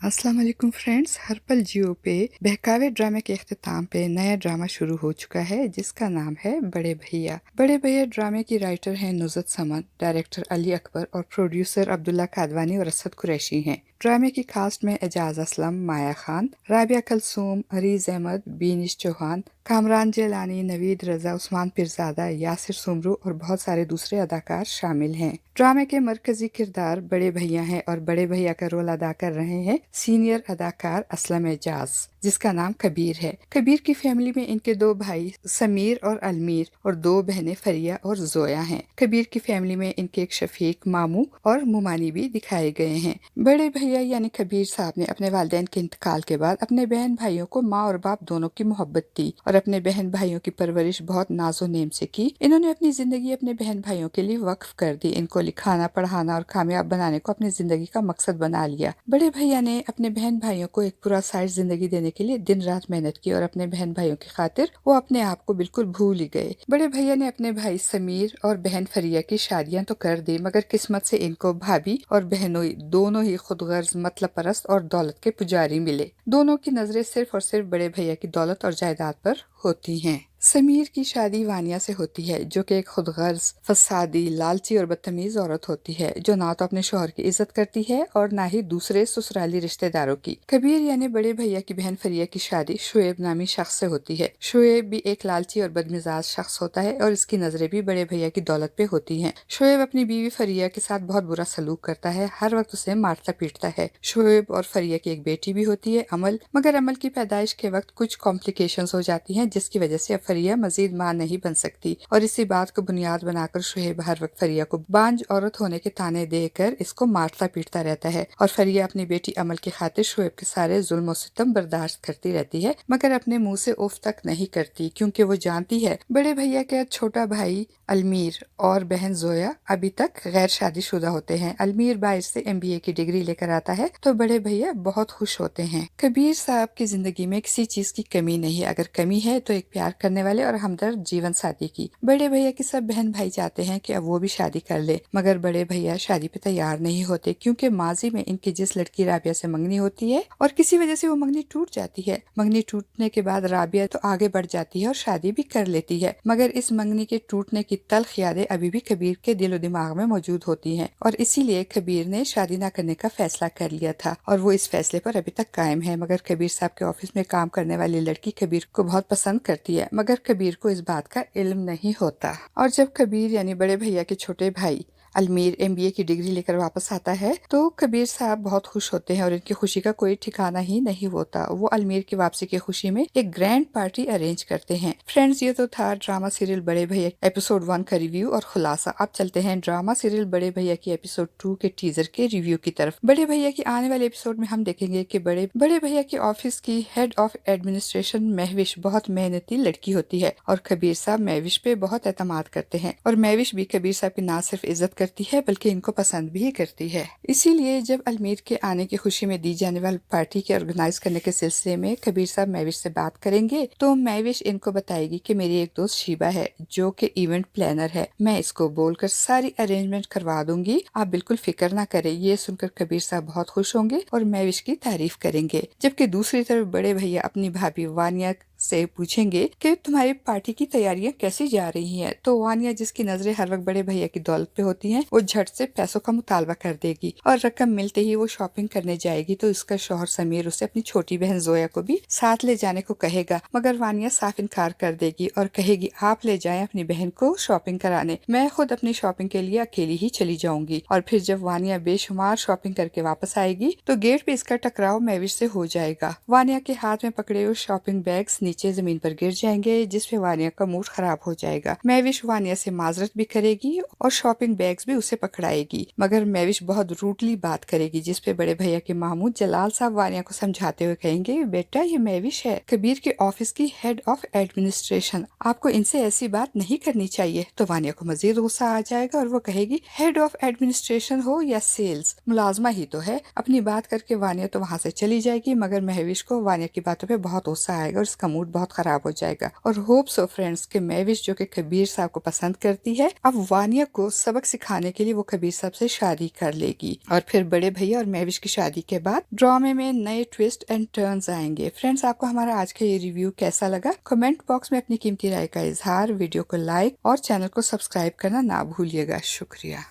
अस्सलाम वालेकुम फ्रेंड्स, हर पल जियो पे बहकावे ड्रामे के इख्तिताम पे नया ड्रामा शुरू हो चुका है जिसका नाम है बड़े भैया। बड़े भैया ड्रामे की राइटर हैं नुसरत समद, डायरेक्टर अली अकबर और प्रोड्यूसर अब्दुल्ला कादवानी और असद कुरैशी हैं। ड्रामे की कास्ट में एजाज असलम, माया खान, राबिया कलसूम, अरीज अहमद, बीनिश चौहान, कामरान जेलानी, नवीद रजा, उस्मान पिरजादा, यासिर सुमरू और बहुत सारे दूसरे अदाकार शामिल हैं। ड्रामे के मरकजी किरदार बड़े भैया हैं और बड़े भैया का रोल अदा कर रहे हैं सीनियर अदाकार असलम एजाज, जिसका नाम कबीर है। कबीर की फैमिली में इनके दो भाई समीर और अलमीर और दो बहनें फरिया और जोया हैं। कबीर की फैमिली में इनके एक शफीक, मामू और मुमानी भी दिखाए गए हैं। बड़े भैया यानी कबीर साहब ने अपने वालिदैन के इंतकाल के बाद अपने बहन भाइयों को माँ और बाप दोनों की मोहब्बत दी और अपने बहन भाइयों की परवरिश बहुत नाजो नेम से की। इन्होंने अपनी जिंदगी अपने बहन भाइयों के लिए वक्फ कर दी। इनको लिखाना, पढ़ाना और कामयाब बनाने को अपनी जिंदगी का मकसद बना लिया। बड़े भैया ने अपने बहन भाइयों को एक पूरा साइड जिंदगी देने के लिए दिन रात मेहनत की और अपने बहन भाइयों की खातिर वो अपने आप को बिल्कुल भूल ही गए। बड़े भैया ने अपने भाई समीर और बहन फरिया की शादियां तो कर दी, मगर किस्मत से इनको भाभी और बहनोई दोनों ही खुदगर्ज, मतलब परस्त और दौलत के पुजारी मिले। दोनों की नजरें सिर्फ और सिर्फ बड़े भैया की दौलत और जायदाद पर होती हैं। समीर की शादी वानिया से होती है, जो कि एक खुदगर्ज, फसादी, लालची और बदतमीज औरत होती है, जो ना तो अपने शौहर की इज्जत करती है और ना ही दूसरे ससुराली रिश्तेदारों की। कबीर यानी बड़े भैया की बहन फरिया की शादी शुएब नामी शख्स से होती है। शुएब भी एक लालची और बदमिजाज शख्स होता है और इसकी नजरें भी बड़े भैया की दौलत पे होती हैं। शुएब अपनी बीवी फरिया के साथ बहुत बुरा सलूक करता है, हर वक्त उसे मारता पीटता है। शुएब और फरिया की एक बेटी भी होती है, अमल, मगर अमल की पैदाइश के वक्त कुछ कॉम्प्लिकेशंस हो जाती हैं, जिसकी वजह से अब फरिया मजीद मां नहीं बन सकती और इसी बात को बुनियाद बनाकर शुएब हर वक्त फरिया को बांझ औरत होने के ताने देकर इसको मारता पीटता रहता है और फरिया अपनी बेटी अमल की खातिर शुएब के सारे जुल्म और सितम बर्दाश्त करती रहती है, मगर अपने मुंह से उफ तक नहीं करती, क्योंकि वो जानती है बड़े भैया का छोटा भाई अलमीर और बहन जोया अभी तक गैर शादीशुदा होते हैं। अलमीर बाहर से MBA की डिग्री लेकर आता है तो बड़े भैया बहुत खुश होते हैं। कबीर साहब की जिंदगी में किसी चीज की कमी नहीं, अगर कमी है तो एक प्यार करने वाले और हमदर्द जीवन साथी की। बड़े भैया के सब बहन भाई चाहते हैं कि अब वो भी शादी कर ले, मगर बड़े भैया शादी पे तैयार नहीं होते, क्योंकि माजी में इनकी जिस लड़की राबिया से मंगनी होती है और किसी वजह से वो मंगनी टूट जाती है। मंगनी टूटने के बाद राबिया तो आगे बढ़ जाती है और शादी भी कर लेती है, मगर इस मंगनी के टूटने की तल्ख यादें अभी भी कबीर के दिलो दिमाग में मौजूद होती हैं और इसीलिए कबीर ने शादी न करने का फैसला कर लिया था और वो इस फैसले पर अभी तक कायम है। मगर कबीर साहब के ऑफिस में काम करने वाली लड़की कबीर को बहुत पसंद करती है, मगर कबीर को इस बात का इल्म नहीं होता। और जब कबीर यानी बड़े भैया के छोटे भाई अलमीर MBA की डिग्री लेकर वापस आता है तो कबीर साहब बहुत खुश होते हैं और इनकी खुशी का कोई ठिकाना ही नहीं होता। वो अलमीर की वापसी की खुशी में एक ग्रैंड पार्टी अरेंज करते हैं। फ्रेंड्स, ये तो था ड्रामा सीरियल बड़े भैया एपिसोड 1 का रिव्यू और खुलासा। अब चलते हैं ड्रामा सीरियल बड़े भैया की एपिसोड 2 के टीजर के रिव्यू की तरफ। बड़े भैया की आने वाले एपिसोड में हम देखेंगे कि बड़े भैया की ऑफिस की हेड ऑफ एडमिनिस्ट्रेशन महविश बहुत मेहनती लड़की होती है और कबीर साहब महविश पे बहुत एतमाद करते हैं और महविश भी कबीर साहब की ना सिर्फ इज्जत करती है बल्कि इनको पसंद भी करती है। इसीलिए जब अलमीर के आने की खुशी में दी जाने वाली पार्टी के ऑर्गेनाइज करने के सिलसिले में कबीर साहब महविश से बात करेंगे तो महविश इनको बताएगी कि मेरी एक दोस्त शीबा है जो कि इवेंट प्लानर है, मैं इसको बोलकर सारी अरेंजमेंट करवा दूंगी, आप बिल्कुल फिक्र ना करें। ये सुनकर कबीर साहब बहुत खुश होंगे और महविश की तारीफ करेंगे। जबकि दूसरी तरफ बड़े भैया अपनी भाभी वानिया से पूछेंगे कि तुम्हारी पार्टी की तैयारियां कैसी जा रही हैं, तो वानिया, जिसकी नजरें हर वक्त बड़े भैया की दौलत पे होती हैं, वो झट से पैसों का मुतालबा कर देगी और रकम मिलते ही वो शॉपिंग करने जाएगी तो इसका शौहर समीर उसे अपनी छोटी बहन जोया को भी साथ ले जाने को कहेगा, मगर वानिया साफ इनकार कर देगी और कहेगी आप ले जाएं अपनी बहन को शॉपिंग कराने, मैं खुद अपनी शॉपिंग के लिए अकेली ही चली जाऊंगी। और फिर जब वानिया बेशुमार शॉपिंग करके वापस आएगी तो गेट पे इसका टकराव महविश से हो जाएगा। वानिया के हाथ में पकड़े हुए शॉपिंग बैग्स नीचे जमीन पर गिर जाएंगे, जिसपे वानिया का मूड खराब हो जाएगा। महविश वानिया से माजरत भी करेगी और शॉपिंग बैग्स भी उसे पकड़ाएगी, मगर महविश बहुत रूडली बात करेगी, जिसपे बड़े भैया के महमूद जलाल साहब वानिया को समझाते हुए कहेंगे बेटा ये महविश है, कबीर के ऑफिस की हेड ऑफ एडमिनिस्ट्रेशन, आपको इनसे ऐसी बात नहीं करनी चाहिए। तो वानिया को मजीद गुस्सा आ जाएगा और वो कहेगी हेड ऑफ एडमिनिस्ट्रेशन हो या सेल्स, मुलाजमा ही तो है। अपनी बात करके वानिया तो वहाँ से चली जाएगी, मगर महविश को वानिया की बातों पे बहुत गुस्सा आएगा और इसका मूड मूड बहुत खराब हो जाएगा। और होप सो फ्रेंड्स कि महविश जो कि कबीर साहब को पसंद करती है, अब वानिया को सबक सिखाने के लिए वो कबीर साहब से शादी कर लेगी। और फिर बड़े भैया और महविश की शादी के बाद ड्रामे में नए ट्विस्ट एंड टर्न्स आएंगे। फ्रेंड्स, आपको हमारा आज का ये रिव्यू कैसा लगा? कमेंट बॉक्स में अपनी कीमती राय का इजहार, वीडियो को लाइक और चैनल को सब्सक्राइब करना ना भूलिएगा। शुक्रिया।